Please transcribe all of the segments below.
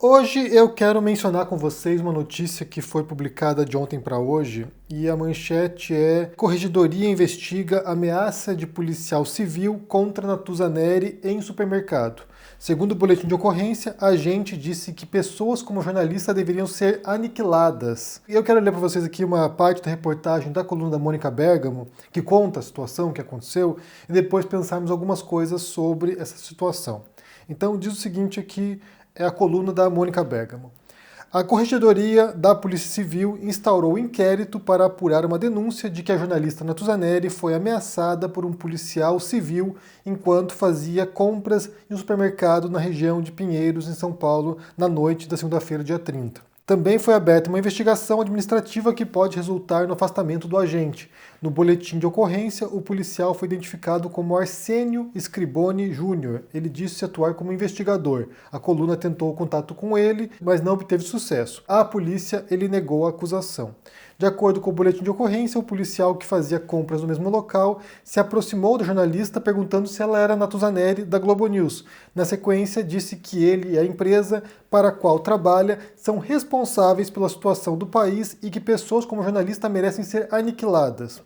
Hoje eu quero mencionar com vocês uma notícia que foi publicada de ontem para hoje e a manchete é: Corregedoria investiga ameaça de policial civil contra Natuzaneri em supermercado. Segundo o boletim de ocorrência, a agente disse que pessoas como jornalista deveriam ser aniquiladas. E eu quero ler para vocês aqui uma parte da reportagem da coluna da Mônica Bergamo, que conta a situação que aconteceu, e depois pensarmos algumas coisas sobre essa situação. Então diz o seguinte aqui, é a coluna da Mônica Bergamo. A Corregedoria da Polícia Civil instaurou inquérito para apurar uma denúncia de que a jornalista Natuzaneri foi ameaçada por um policial civil enquanto fazia compras em um supermercado na região de Pinheiros, em São Paulo, na noite da segunda-feira, dia 30. Também foi aberta uma investigação administrativa que pode resultar no afastamento do agente. No boletim de ocorrência, o policial foi identificado como Arsênio Scriboni Júnior. Ele disse atuar como investigador. A coluna tentou contato com ele, mas não obteve sucesso. A polícia, ele negou a acusação. De acordo com o boletim de ocorrência, o policial que fazia compras no mesmo local se aproximou da jornalista perguntando se ela era Natuzaneri da Globo News. Na sequência, disse que ele e a empresa para a qual trabalha são responsáveis pela situação do país e que pessoas como jornalista merecem ser aniquiladas.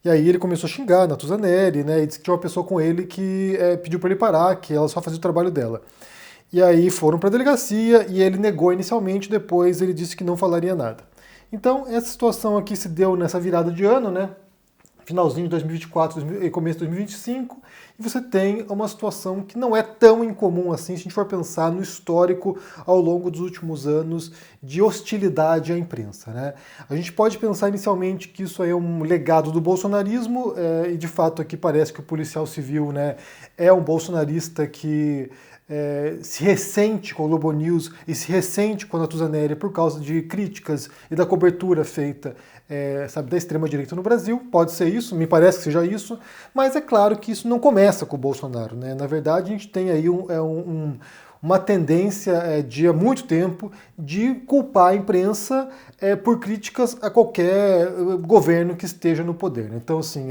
E aí ele começou a xingar a Natuzaneri, né, e disse que tinha uma pessoa com ele que pediu para ele parar, que ela só fazia o trabalho dela. E aí foram para a delegacia e ele negou inicialmente, depois ele disse que não falaria nada. Então, essa situação aqui se deu nessa virada de ano, né? Finalzinho de 2024 e começo de 2025, e você tem uma situação que não é tão incomum assim, se a gente for pensar no histórico ao longo dos últimos anos de hostilidade à imprensa, né? A gente pode pensar inicialmente que isso aí é um legado do bolsonarismo, e de fato aqui parece que o policial civil, né, é um bolsonarista que se ressente com o Globo News e se ressente com a Natuzaneri por causa de críticas e da cobertura feita da extrema-direita no Brasil. Pode ser isso, me parece que seja isso, mas é claro que isso não começa com o Bolsonaro, né? Na verdade, a gente tem aí uma tendência de há muito tempo de culpar a imprensa por críticas a qualquer governo que esteja no poder. Então, assim,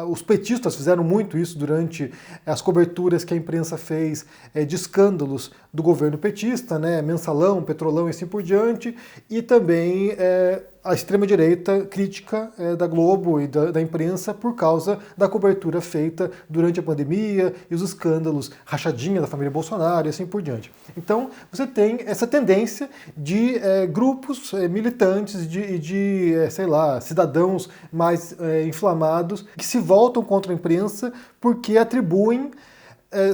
os petistas fizeram muito isso durante as coberturas que a imprensa fez de escândalos do governo petista, né, Mensalão, Petrolão e assim por diante, e também a extrema-direita crítica da Globo e da imprensa por causa da cobertura feita durante a pandemia e os escândalos, rachadinha da família Bolsonaro e assim por diante. Então, você tem essa tendência de grupos militantes e de sei lá, cidadãos mais inflamados que se voltam contra a imprensa porque atribuem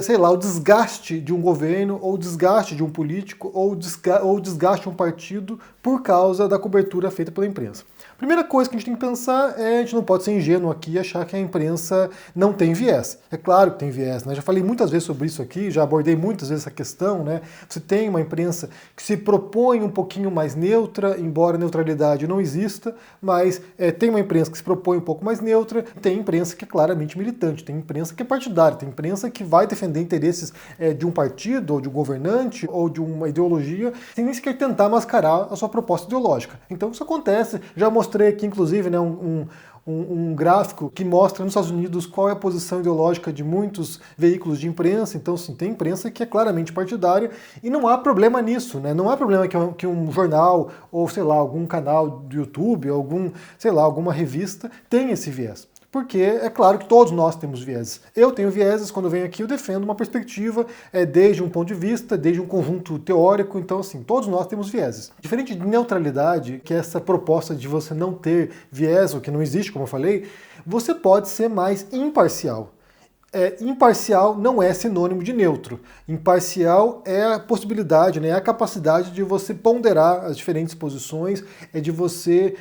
sei lá, o desgaste de um governo, ou o desgaste de um político, ou o desgaste de um partido por causa da cobertura feita pela imprensa. Primeira coisa que a gente tem que pensar a gente não pode ser ingênuo aqui e achar que a imprensa não tem viés. É claro que tem viés, né? Já falei muitas vezes sobre isso aqui, já abordei muitas vezes essa questão, né? Você tem uma imprensa que se propõe um pouquinho mais neutra, embora a neutralidade não exista, mas tem uma imprensa que se propõe um pouco mais neutra, tem imprensa que é claramente militante, tem imprensa que é partidária, tem imprensa que vai defender interesses de um partido, ou de um governante, ou de uma ideologia, sem nem sequer tentar mascarar a sua proposta ideológica. Então isso acontece, já mostrei aqui, inclusive, né, um gráfico que mostra nos Estados Unidos qual é a posição ideológica de muitos veículos de imprensa. Então, sim, tem imprensa que é claramente partidária e não há problema nisso, né? Não há problema que um jornal ou, sei lá, algum canal do YouTube, alguma revista tenha esse viés. Porque é claro que todos nós temos vieses. Eu tenho vieses, quando eu venho aqui eu defendo uma perspectiva desde um ponto de vista, desde um conjunto teórico, então assim, todos nós temos vieses. Diferente de neutralidade, que é essa proposta de você não ter viés, ou que não existe, como eu falei, você pode ser mais imparcial. Imparcial não é sinônimo de neutro. Imparcial é a possibilidade, né, é a capacidade de você ponderar as diferentes posições, de você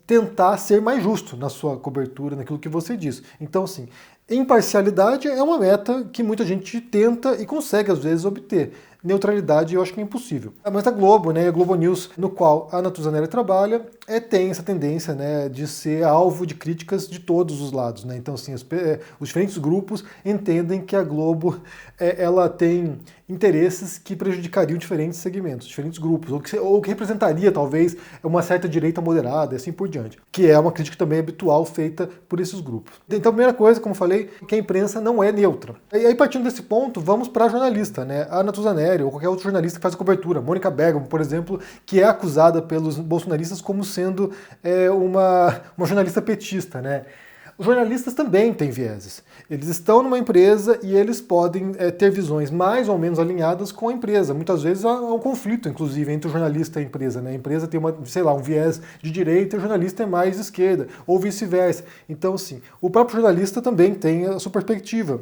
tentar ser mais justo na sua cobertura, naquilo que você diz. Então, assim, imparcialidade é uma meta que muita gente tenta e consegue, às vezes, obter. Neutralidade eu acho que é impossível. Mas a Globo, né, a Globo News, no qual a Natuzaneri trabalha, tem essa tendência, né, de ser alvo de críticas de todos os lados, né? Então, assim, os diferentes grupos entendem que a Globo ela tem interesses que prejudicariam diferentes segmentos, diferentes grupos, ou que representaria, talvez, uma certa direita moderada e assim por diante, que é uma crítica também habitual feita por esses grupos. Então, a primeira coisa, como eu falei, que a imprensa não é neutra. E aí, partindo desse ponto, vamos para a jornalista, né? A Natuzaneri Neri ou qualquer outro jornalista que faz a cobertura. Mônica Bergamo, por exemplo, que é acusada pelos bolsonaristas como sendo uma jornalista petista, né? Os jornalistas também têm vieses. Eles estão numa empresa e eles podem ter visões mais ou menos alinhadas com a empresa. Muitas vezes há um conflito, inclusive, entre o jornalista e a empresa, né? A empresa tem um viés de direita e o jornalista é mais de esquerda, ou vice-versa. Então, assim, o próprio jornalista também tem a sua perspectiva.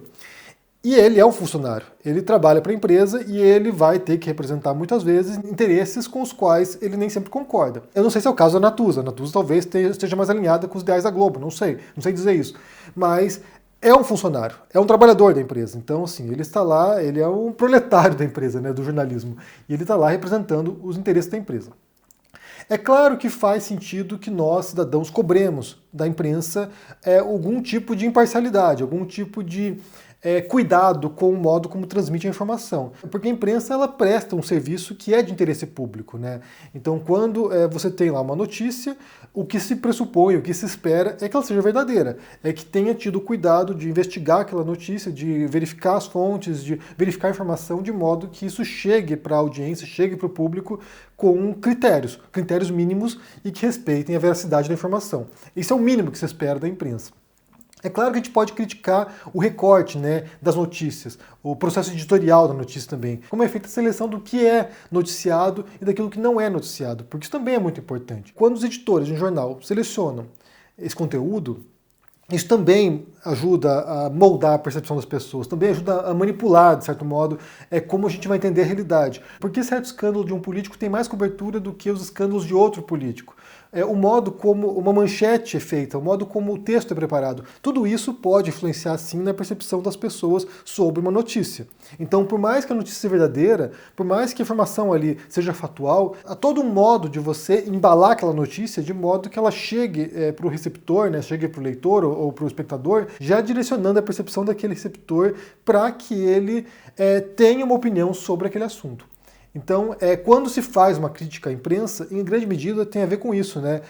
E ele é um funcionário, ele trabalha para a empresa e ele vai ter que representar muitas vezes interesses com os quais ele nem sempre concorda. Eu não sei se é o caso da Natuza. A Natuza talvez esteja mais alinhada com os ideais da Globo, não sei dizer isso. Mas é um funcionário, é um trabalhador da empresa. Então, assim, ele está lá, ele é um proletário da empresa, né, do jornalismo. E ele está lá representando os interesses da empresa. É claro que faz sentido que nós, cidadãos, cobremos da imprensa algum tipo de imparcialidade, algum tipo de cuidado com o modo como transmite a informação. Porque a imprensa ela presta um serviço que é de interesse público, né? Então, quando você tem lá uma notícia, o que se pressupõe, o que se espera é que ela seja verdadeira, é que tenha tido cuidado de investigar aquela notícia, de verificar as fontes, de verificar a informação, de modo que isso chegue para a audiência, chegue para o público com critérios mínimos e que respeitem a veracidade da informação. Isso é o mínimo que se espera da imprensa. É claro que a gente pode criticar o recorte, né, das notícias, o processo editorial da notícia também, como é feita a seleção do que é noticiado e daquilo que não é noticiado, porque isso também é muito importante. Quando os editores de um jornal selecionam esse conteúdo, isso também ajuda a moldar a percepção das pessoas, também ajuda a manipular, de certo modo, como a gente vai entender a realidade. Porque certo escândalo de um político tem mais cobertura do que os escândalos de outro político. O modo como uma manchete é feita, o modo como o texto é preparado, tudo isso pode influenciar sim na percepção das pessoas sobre uma notícia. Então, por mais que a notícia seja verdadeira, por mais que a informação ali seja factual, há todo um modo de você embalar aquela notícia de modo que ela chegue para o receptor, né, chegue para o leitor ou para o espectador, já direcionando a percepção daquele receptor para que ele tenha uma opinião sobre aquele assunto. Então, quando se faz uma crítica à imprensa, em grande medida tem a ver com isso, né?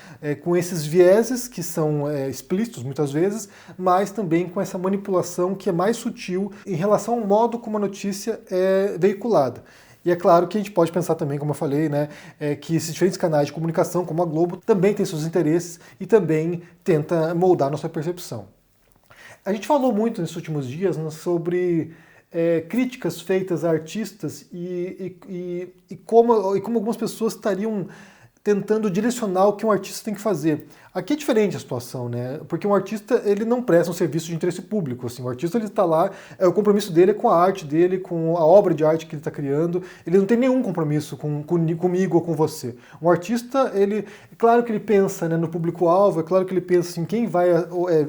Com esses vieses que são explícitos muitas vezes, mas também com essa manipulação que é mais sutil em relação ao modo como a notícia é veiculada. E é claro que a gente pode pensar também, como eu falei, né, que esses diferentes canais de comunicação, como a Globo, também têm seus interesses e também tenta moldar a nossa percepção. A gente falou muito nesses últimos dias, né, sobre críticas feitas a artistas e como algumas pessoas estariam tentando direcionar o que um artista tem que fazer. Aqui é diferente a situação, né? Porque um artista, ele não presta um serviço de interesse público, assim. O artista, ele está lá, o compromisso dele é com a arte dele, com a obra de arte que ele está criando. Ele não tem nenhum compromisso comigo ou com você. Um artista, é claro que ele pensa, né, no público-alvo, é claro que ele pensa assim, quem vai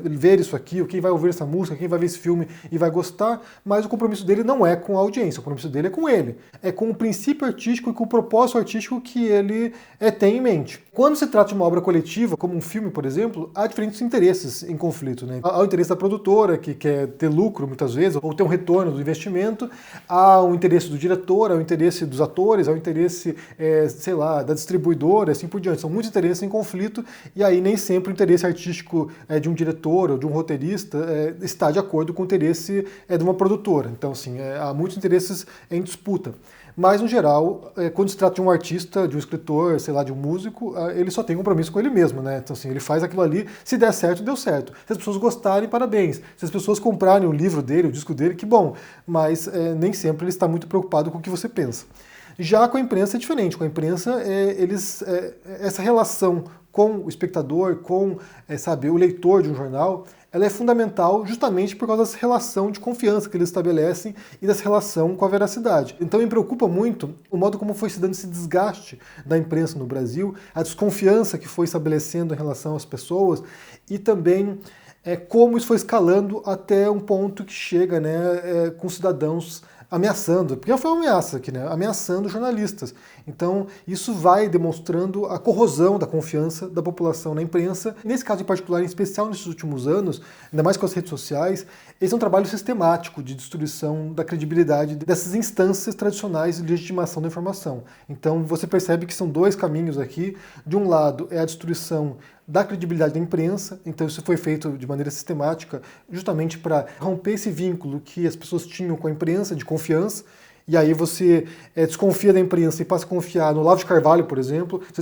ver isso aqui, ou quem vai ouvir essa música, quem vai ver esse filme e vai gostar, mas o compromisso dele não é com a audiência, o compromisso dele é com ele. É com o princípio artístico e com o propósito artístico que ele tem em mente. Quando se trata de uma obra coletiva, como um filme, por exemplo, há diferentes interesses em conflito, né? Há o interesse da produtora, que quer ter lucro muitas vezes, ou ter um retorno do investimento, há o interesse do diretor, há o interesse dos atores, há o interesse, da distribuidora, assim por diante. São muitos interesses em conflito, e aí nem sempre o interesse artístico de um diretor ou de um roteirista está de acordo com o interesse de uma produtora. Então, assim, há muitos interesses em disputa. Mas, no geral, quando se trata de um artista, de um escritor, de um músico, ele só tem compromisso com ele mesmo, né? Então, assim, ele faz aquilo ali, se der certo, deu certo. Se as pessoas gostarem, parabéns. Se as pessoas comprarem o livro dele, o disco dele, que bom. Mas nem sempre ele está muito preocupado com o que você pensa. Já com a imprensa é diferente. Com a imprensa, essa relação com o espectador, com o leitor de um jornal, ela é fundamental justamente por causa dessa relação de confiança que eles estabelecem e dessa relação com a veracidade. Então me preocupa muito o modo como foi se dando esse desgaste da imprensa no Brasil, a desconfiança que foi estabelecendo em relação às pessoas e também como isso foi escalando até um ponto que chega, né, com cidadãos ameaçando, porque foi uma ameaça aqui, né? Ameaçando jornalistas. Então, isso vai demonstrando a corrosão da confiança da população na imprensa. Nesse caso em particular, em especial nesses últimos anos, ainda mais com as redes sociais, esse é um trabalho sistemático de destruição da credibilidade dessas instâncias tradicionais de legitimação da informação. Então, você percebe que são dois caminhos aqui. De um lado, é a destruição da credibilidade da imprensa, então isso foi feito de maneira sistemática, justamente para romper esse vínculo que as pessoas tinham com a imprensa, de confiança, e aí você desconfia da imprensa e passa a confiar no Olavo de Carvalho, por exemplo, você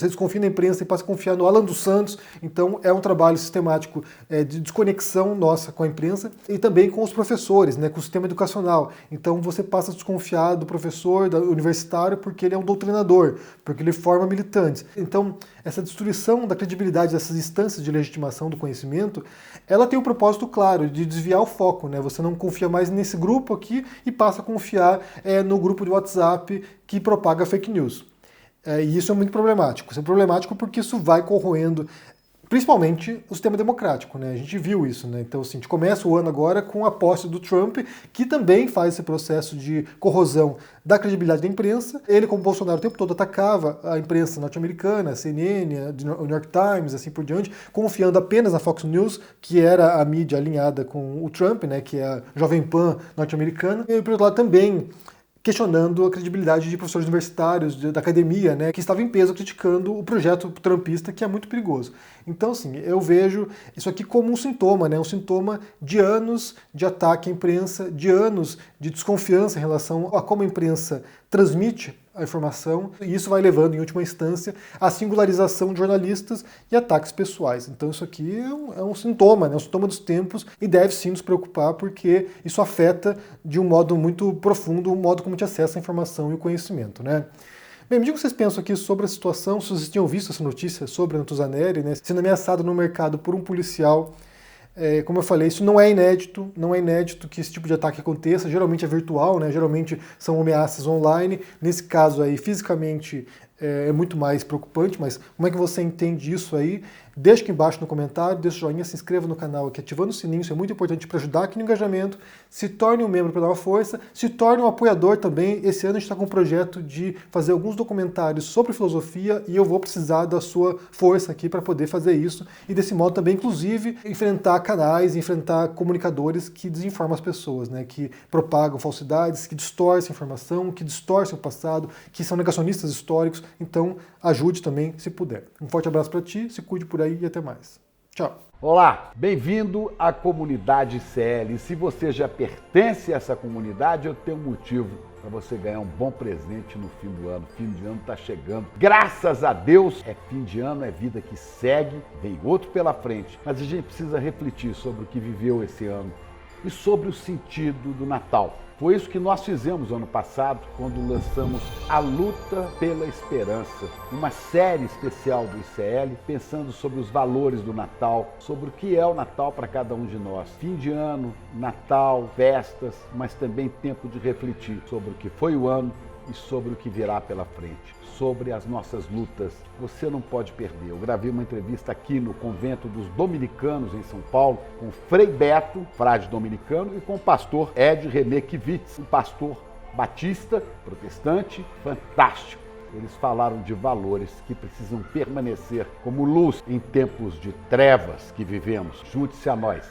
desconfia da imprensa e passa a confiar no Alan dos Santos. Então é um trabalho sistemático de desconexão nossa com a imprensa e também com os professores, né, com o sistema educacional. Então você passa a desconfiar do professor universitário porque ele é um doutrinador, porque ele forma militantes. Então essa destruição da credibilidade dessas instâncias de legitimação do conhecimento, ela tem um propósito claro de desviar o foco, né? Você não confia mais nesse grupo aqui e passa a confiar no grupo de WhatsApp que propaga fake news. E isso é muito problemático. Isso é problemático porque isso vai corroendo principalmente o sistema democrático, né? A gente viu isso, né? Então, assim, a gente começa o ano agora com a posse do Trump, que também faz esse processo de corrosão da credibilidade da imprensa. Ele, como Bolsonaro, o tempo todo atacava a imprensa norte-americana, a CNN, o New York Times, assim por diante, confiando apenas na Fox News, que era a mídia alinhada com o Trump, né? Que é a Jovem Pan norte-americana. E, por outro lado, também questionando a credibilidade de professores universitários, da academia, né, que estava em peso criticando o projeto trumpista, que é muito perigoso. Então, assim, eu vejo isso aqui como um sintoma, né, um sintoma de anos de ataque à imprensa, de anos de desconfiança em relação a como a imprensa transmite a informação, e isso vai levando, em última instância, à singularização de jornalistas e ataques pessoais. Então isso aqui é um sintoma, né? Um sintoma dos tempos, e deve sim nos preocupar, porque isso afeta de um modo muito profundo o modo como a gente acessa a informação e o conhecimento, né? Bem, me diga o que vocês pensam aqui sobre a situação, se vocês tinham visto essa notícia sobre a Natuzaneri, né, sendo ameaçado no mercado por um policial. Como eu falei, isso não é inédito que esse tipo de ataque aconteça, geralmente é virtual, né? Geralmente são ameaças online, nesse caso aí fisicamente é muito mais preocupante, mas como é que você entende isso aí? Deixa aqui embaixo no comentário, deixa o joinha, se inscreva no canal aqui, ativando o sininho, isso é muito importante para ajudar aqui no engajamento. Se torne um membro para dar uma força, se torne um apoiador também. Esse ano a gente está com um projeto de fazer alguns documentários sobre filosofia e eu vou precisar da sua força aqui para poder fazer isso e desse modo também, inclusive, enfrentar canais, enfrentar comunicadores que desinformam as pessoas, né? Que propagam falsidades, que distorcem a informação, que distorcem o passado, que são negacionistas históricos. Então, ajude também se puder. Um forte abraço para ti, se cuide por aí e até mais. Tchau. Olá, bem-vindo à comunidade CL. Se você já pertence a essa comunidade, eu tenho um motivo para você ganhar um bom presente no fim do ano. Fim de ano está chegando. Graças a Deus, é fim de ano, é vida que segue, vem outro pela frente. Mas a gente precisa refletir sobre o que viveu esse ano e sobre o sentido do Natal. Foi isso que nós fizemos ano passado, quando lançamos A Luta pela Esperança, uma série especial do ICL, pensando sobre os valores do Natal, sobre o que é o Natal para cada um de nós. Fim de ano, Natal, festas, mas também tempo de refletir sobre o que foi o ano e sobre o que virá pela frente, sobre as nossas lutas. Você não pode perder. Eu gravei uma entrevista aqui no Convento dos Dominicanos, em São Paulo, com Frei Beto, frade dominicano, e com o pastor Ed René Kivitz, um pastor batista, protestante, fantástico. Eles falaram de valores que precisam permanecer como luz em tempos de trevas que vivemos. Junte-se a nós.